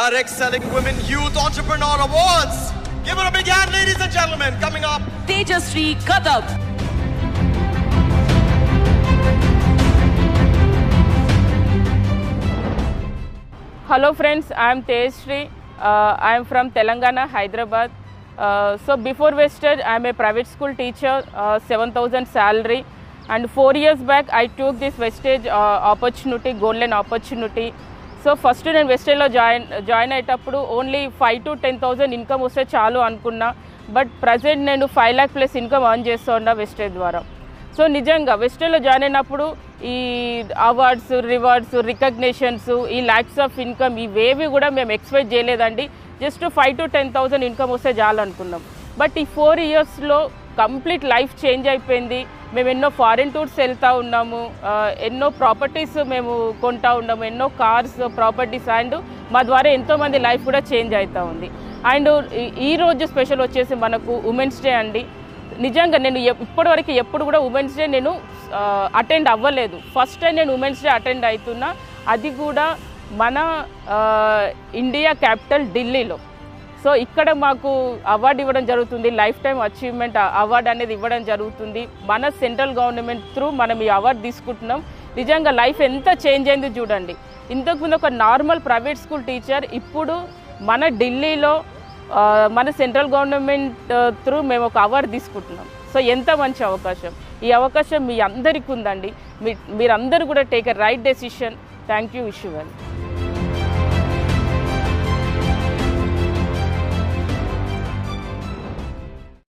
our Excelling Women Youth Entrepreneur Awards. Give her a big hand, ladies and gentlemen. Coming up, Tejasri Kadam. Hello friends, I am Tejasri. I am from Telangana, Hyderabad. So before Vestige, I am a private school teacher, 7,000 salary. And 4 years back, I took this Vestige opportunity, golden opportunity. So first నేను వెస్టేజ్లో join అయ్యేటప్పుడు only 5 to 10,000 income వస్తే చాలు అనుకున్నా. But present నేను 5 lakh plus income earn చేస్తూ ఉన్నా wastage ద్వారా. So నిజంగా వెస్టేజ్లో జాయిన్ అయినప్పుడు ఈ అవార్డ్స్, రివార్డ్స్, రికగ్నిషన్స్, ఈ ల్యాక్స్ ఆఫ్ ఇన్కమ్ ఇవేవి కూడా మేము ఎక్స్పెక్ట్ చేయలేదండి. జస్ట్ 5 to 10,000 ఇన్కమ్ వస్తే చాలు అనుకున్నాం. బట్ ఈ 4 yearsలో కంప్లీట్ లైఫ్ చేంజ్ అయిపోయింది. మేము ఎన్నో ఫారిన్ టూర్స్ వెళ్తూ ఉన్నాము, ఎన్నో ప్రాపర్టీస్ మేము కొంటూ ఉన్నాము, ఎన్నో కార్స్, ప్రాపర్టీస్. అండ్ మా ద్వారా ఎంతోమంది లైఫ్ కూడా చేంజ్ అవుతూ ఉంది. అండ్ ఈరోజు స్పెషల్ వచ్చేసి మనకు ఉమెన్స్ డే అండి. నిజంగా నేను ఇప్పటివరకు ఎప్పుడు కూడా ఉమెన్స్ డే నేను అటెండ్ అవ్వలేదు. ఫస్ట్ టైం నేను ఉమెన్స్ డే అటెండ్ అవుతున్నా, అది కూడా మన ఇండియా క్యాపిటల్ ఢిల్లీలో. సో ఇక్కడ మాకు అవార్డు ఇవ్వడం జరుగుతుంది, లైఫ్ టైం అచీవ్మెంట్ అవార్డు అనేది ఇవ్వడం జరుగుతుంది. మన సెంట్రల్ గవర్నమెంట్ త్రూ మనం ఈ అవార్డు తీసుకుంటున్నాం. నిజంగా లైఫ్ ఎంత చేంజ్ అయిందో చూడండి. ఇంతకుముందు ఒక నార్మల్ ప్రైవేట్ స్కూల్ టీచర్, ఇప్పుడు మన ఢిల్లీలో మన సెంట్రల్ గవర్నమెంట్ త్రూ మేము ఒక అవార్డు తీసుకుంటున్నాం. సో ఎంత మంచి అవకాశం. ఈ అవకాశం మీ అందరికీ ఉందండి. మీరందరూ కూడా take a right decision. Thank you. Wish you well.